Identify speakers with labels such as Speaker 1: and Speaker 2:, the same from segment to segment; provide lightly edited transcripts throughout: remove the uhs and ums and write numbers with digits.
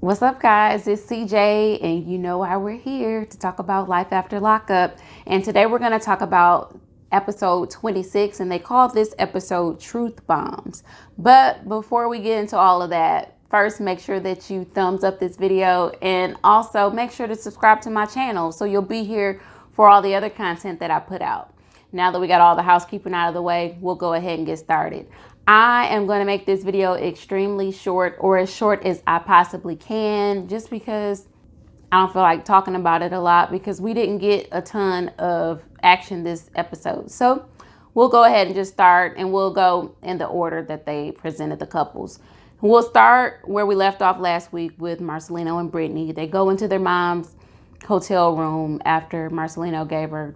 Speaker 1: What's up, guys? It's CJ, and you know why we're here to talk about life after lockup. And today we're going to talk about episode 26, and they call this episode Truth Bombs. But before we get into all of that, first make sure that you thumbs up this video, and also make sure to subscribe to my channel so you'll be here for all the other content that I put out. Now that we got all the housekeeping out of the way, we'll go ahead and get started. I am going to make this video extremely short, or as short as I possibly can, just because I don't feel like talking about it a lot because we didn't get a ton of action this episode. So we'll go ahead and just start, and we'll go in the order that they presented the couples. We'll start where we left off last week with Marcelino and Brittany. They go into their mom's hotel room after Marcelino gave her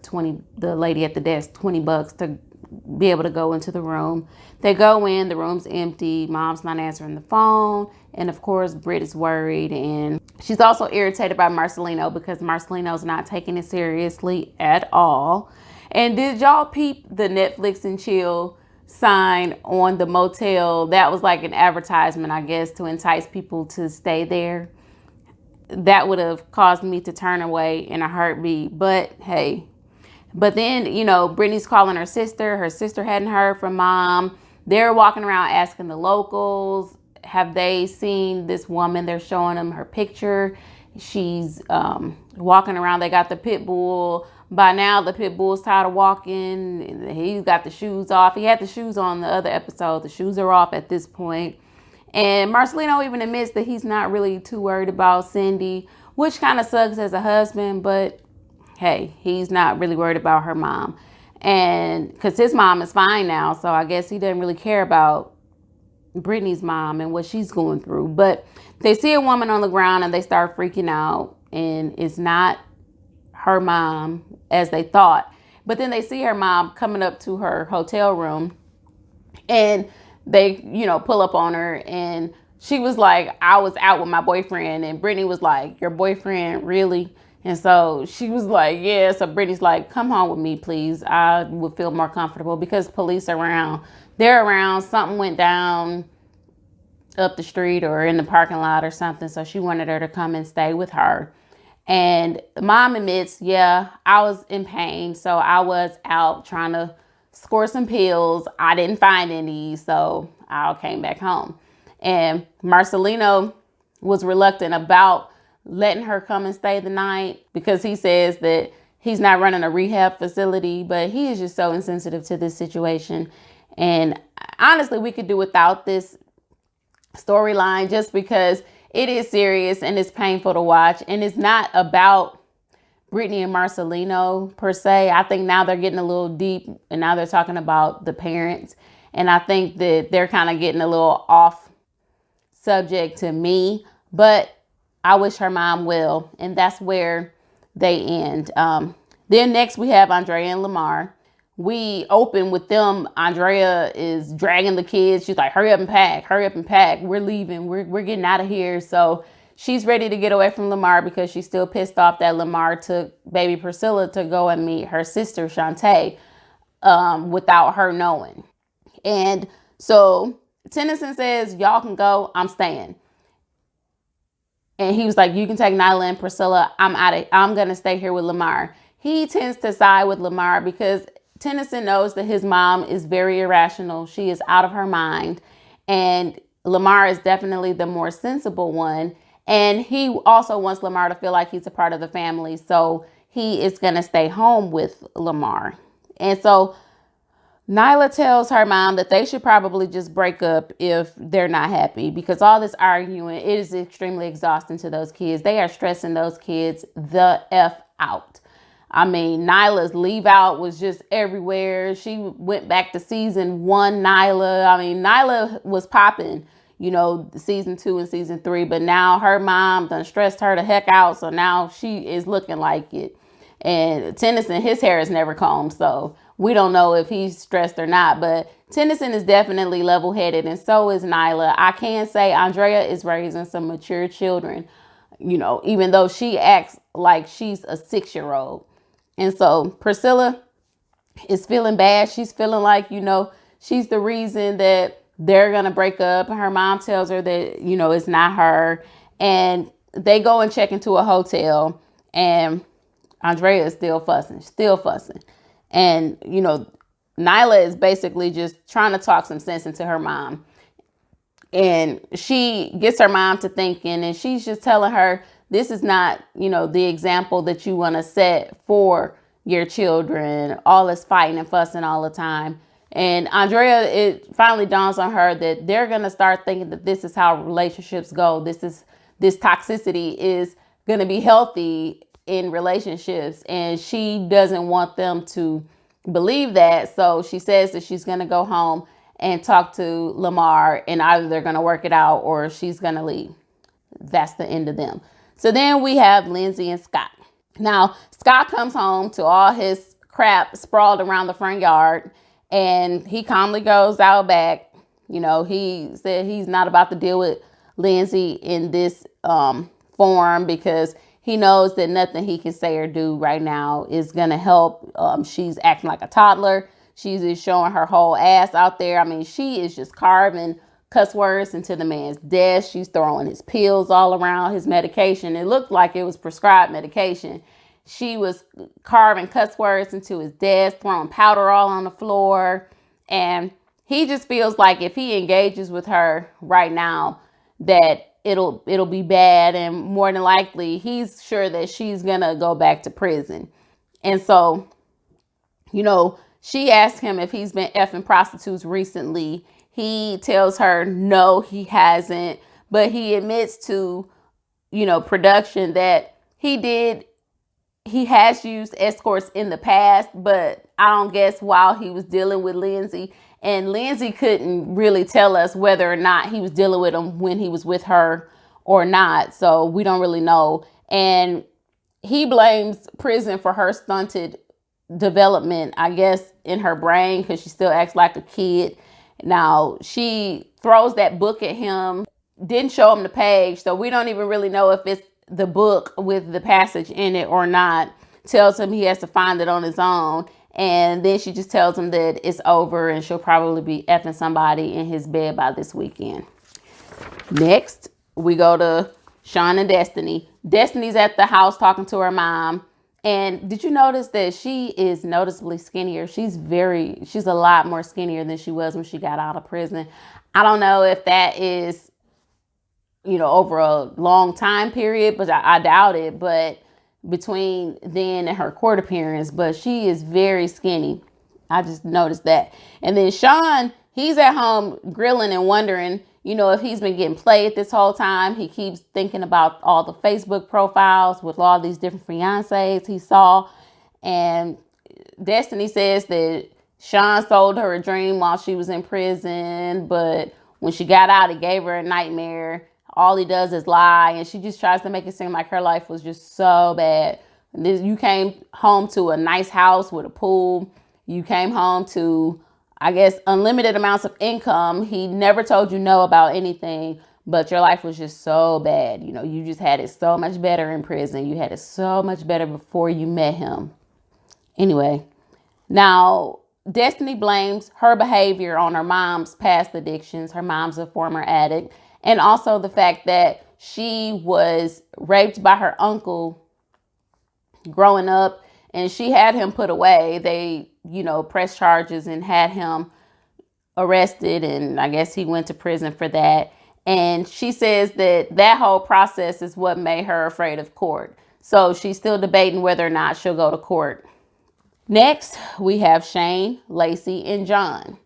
Speaker 1: the lady at the desk, $20 to be able to go into the room. They go in, the room's empty, mom's not answering the phone, and of course Britt is worried, and she's also irritated by Marcelino because Marcelino's not taking it seriously at all. And did y'all peep the Netflix and chill sign on the motel? That was like an advertisement, I guess, to entice people to stay there. That would have caused me to turn away in a heartbeat, but hey. But then, you know, Brittany's calling her sister. Her sister hadn't heard from mom. They're walking around asking the locals, have they seen this woman? They're showing them her picture. She's walking around. They got the pit bull. By now, the pit bull's tired of walking. He's got the shoes off. He had the shoes on the other episode. The shoes are off at this point. And Marcelino even admits that he's not really too worried about Cindy, which kind of sucks as a husband, but hey, he's not really worried about her mom. And because his mom is fine now, so I guess he doesn't really care about Brittanys mom and what she's going through. But they see a woman on the ground and they start freaking out, and it's not her mom as they thought. But then they see her mom coming up to her hotel room, and they, you know, pull up on her, and she was like, I was out with my boyfriend. And Brittany was like, your boyfriend, really? And so she was like, yeah. So Brittany's like, come home with me, please. I would feel more comfortable because police are around. They're around. Something went down up the street or in the parking lot or something. So she wanted her to come and stay with her. And mom admits, yeah, I was in pain. So I was out trying to score some pills. I didn't find any. So I came back home. And Marcelino was reluctant about letting her come and stay the night because he says that he's not running a rehab facility, but he is just so insensitive to this situation. And honestly, we could do without this storyline just because it is serious and it's painful to watch. And it's not about Brittany and Marcelino per se. I think now they're getting a little deep, and now they're talking about the parents. And I think that they're kind of getting a little off subject to me, but I wish her mom well, and that's where they end. Then next we have Andrea and Lamar. We open with them. Andrea is dragging the kids. She's like, hurry up and pack, hurry up and pack. We're leaving. We're getting out of here. So she's ready to get away from Lamar because she's still pissed off that Lamar took baby Priscilla to go and meet her sister Shantae without her knowing. And so Tennyson says, y'all can go. I'm staying. And he was like, you can take Nyla and Priscilla. I'm going to stay here with Lamar. He tends to side with Lamar because Tennyson knows that his mom is very irrational. She is out of her mind. And Lamar is definitely the more sensible one. And he also wants Lamar to feel like he's a part of the family. So he is going to stay home with Lamar. And so Nyla tells her mom that they should probably just break up if they're not happy, because all this arguing, it is extremely exhausting to those kids. They are stressing those kids the F out. I mean, Nyla's leave out was just everywhere. She went back to season 1 Nyla. I mean, Nyla was popping, you know, season 2 and season 3, but now her mom done stressed her the heck out. So now she is looking like it. And Tennyson, his hair is never combed, so we don't know if he's stressed or not. But Tennyson is definitely level-headed, and so is Nyla. I can say Andrea is raising some mature children, you know, even though she acts like she's a 6-year-old. And so Priscilla is feeling bad. She's feeling like, you know, she's the reason that they're going to break up. Her mom tells her that, you know, it's not her. And they go and check into a hotel, and Andrea is still fussing. And, Nyla is basically just trying to talk some sense into her mom. And she gets her mom to thinking, and she's just telling her, this is not, the example that you want to set for your children. All this fighting and fussing all the time. And Andrea, it finally dawns on her that they're going to start thinking that this is how relationships go. This toxicity is going to be healthy in relationships. And she doesn't want them to believe that. So she says that she's going to go home and talk to Lamar, and either they're going to work it out or she's going to leave. That's the end of them. So then we have Lindsey and Scott. Now, Scott comes home to all his crap sprawled around the front yard, and he calmly goes out back. He said he's not about to deal with Lindsey in this form, because he knows that nothing he can say or do right now is going to help. She's acting like a toddler. She's just showing her whole ass out there. I mean, she is just carving cuss words into the man's desk. She's throwing his pills all around, his medication. It looked like it was prescribed medication. She was carving cuss words into his desk, throwing powder all on the floor. And he just feels like if he engages with her right now, that it'll be bad. And more than likely, he's sure that she's going to go back to prison. And so, she asked him if he's been effing prostitutes recently. He tells her no, he hasn't. But he admits to, production that he has used escorts in the past, but I don't guess while he was dealing with Lindsey. And Lindsey couldn't really tell us whether or not he was dealing with him when he was with her or not. So we don't really know. And he blames prison for her stunted development, I guess, in her brain, because she still acts like a kid. Now, she throws that book at him, didn't show him the page, so we don't even really know if it's the book with the passage in it or not. Tells him he has to find it on his own. And then she just tells him that it's over and she'll probably be effing somebody in his bed by this weekend. Next, we go to Shawn and Destiny. Destiny's at the house talking to her mom. And did you notice that she is noticeably skinnier? She's a lot more skinnier than she was when she got out of prison. I don't know if that is, over a long time period, but I doubt it. But between then and her court appearance, but she is very skinny. I just noticed that. And then Shawn, he's at home grilling and wondering, if he's been getting played this whole time. He keeps thinking about all the Facebook profiles with all these different fiancés he saw. And Destiny says that Shawn sold her a dream while she was in prison, but when she got out, it gave her a nightmare. All he does is lie, and she just tries to make it seem like her life was just so bad. You came home to a nice house with a pool. You came home to, I guess, unlimited amounts of income. He never told you no about anything, but your life was just so bad. You just had it so much better in prison. You had it so much better before you met him. Anyway, now Destiny blames her behavior on her mom's past addictions. Her mom's a former addict. And also the fact that she was raped by her uncle growing up, and she had him put away. They, pressed charges and had him arrested, and I guess he went to prison for that. And she says that whole process is what made her afraid of court. So she's still debating whether or not she'll go to court. Next, we have Shane, Lacey, and John.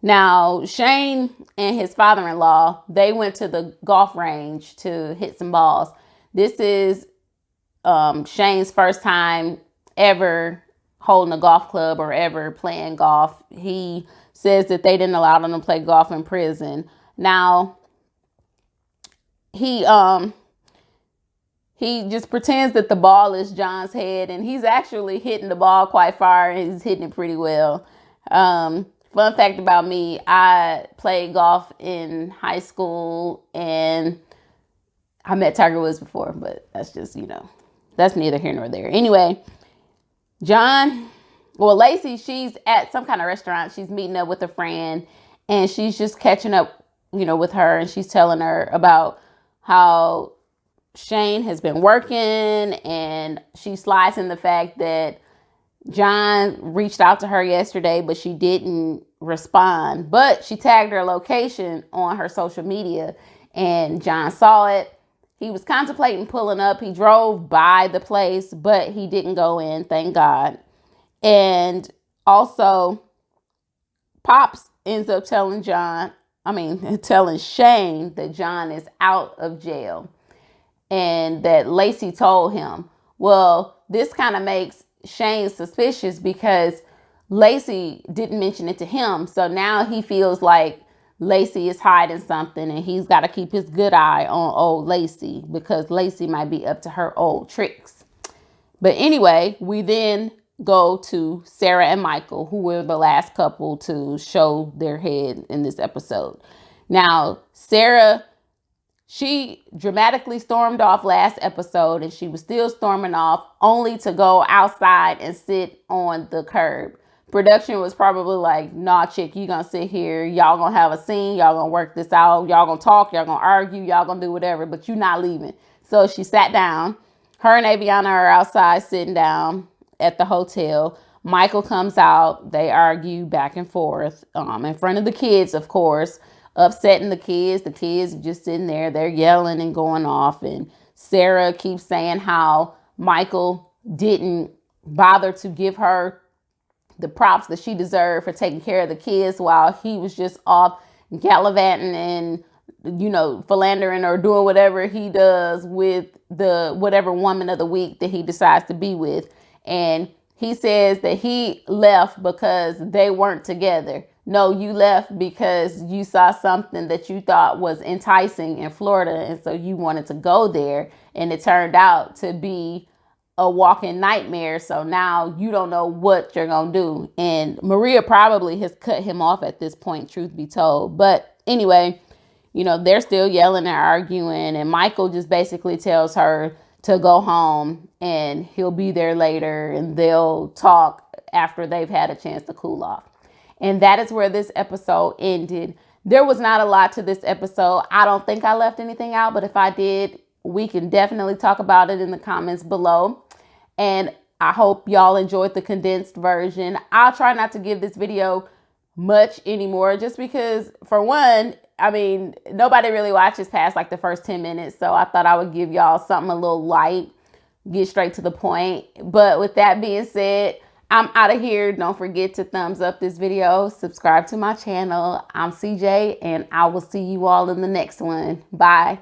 Speaker 1: Now, Shane and his father-in-law, they went to the golf range to hit some balls. This is Shane's first time ever holding a golf club or ever playing golf. He says that they didn't allow him to play golf in prison. Now, he just pretends that the ball is John's head, and he's actually hitting the ball quite far, and he's hitting it pretty well. Fun fact about me, I played golf in high school, and I met Tiger Woods before, but that's just, that's neither here nor there. Anyway, Lacey, she's at some kind of restaurant. She's meeting up with a friend, and she's just catching up, with her, and she's telling her about how Shane has been working, and she slides in the fact that John reached out to her yesterday, but she didn't respond. But she tagged her location on her social media, and John saw it. He was contemplating pulling up. He drove by the place, but he didn't go in, thank God. And also, Pops ends up telling telling Shane that John is out of jail and that Lacey told him. Well, this kind of makes Shane suspicious because Lacey didn't mention it to him. So now he feels like Lacey is hiding something, and he's got to keep his good eye on old Lacey because Lacey might be up to her old tricks. But anyway, we then go to Sarah and Michael, who were the last couple to show their head in this episode. Now, Sarah, she dramatically stormed off last episode, and she was still storming off only to go outside and sit on the curb. Production was probably like, nah, chick, you gonna sit here. Y'all gonna have a scene. Y'all gonna work this out. Y'all gonna talk. Y'all gonna argue. Y'all gonna do whatever, but you're not leaving. So she sat down. Her and Aviana are outside sitting down at the hotel. Michael comes out. They argue back and forth in front of the kids, of course, upsetting the kids. The kids are just sitting there. They're yelling and going off. And Sarah keeps saying how Michael didn't bother to give her the props that she deserved for taking care of the kids while he was just off gallivanting and, philandering or doing whatever he does with the whatever woman of the week that he decides to be with. And he says that he left because they weren't together. No, you left because you saw something that you thought was enticing in Florida, and so you wanted to go there, and it turned out to be a walking nightmare. So now you don't know what you're gonna do. And Maria probably has cut him off at this point, truth be told. But anyway, they're still yelling and arguing, and Michael just basically tells her to go home and he'll be there later and they'll talk after they've had a chance to cool off. And that is where this episode ended. There was not a lot to this episode. I don't think I left anything out, but if I did, we can definitely talk about it in the comments below. And I hope y'all enjoyed the condensed version. I'll try not to give this video much anymore just because, for one, nobody really watches past like the first 10 minutes. So I thought I would give y'all something a little light, get straight to the point. But with that being said, I'm out of here. Don't forget to thumbs up this video, subscribe to my channel. I'm CJ, and I will see you all in the next one. Bye.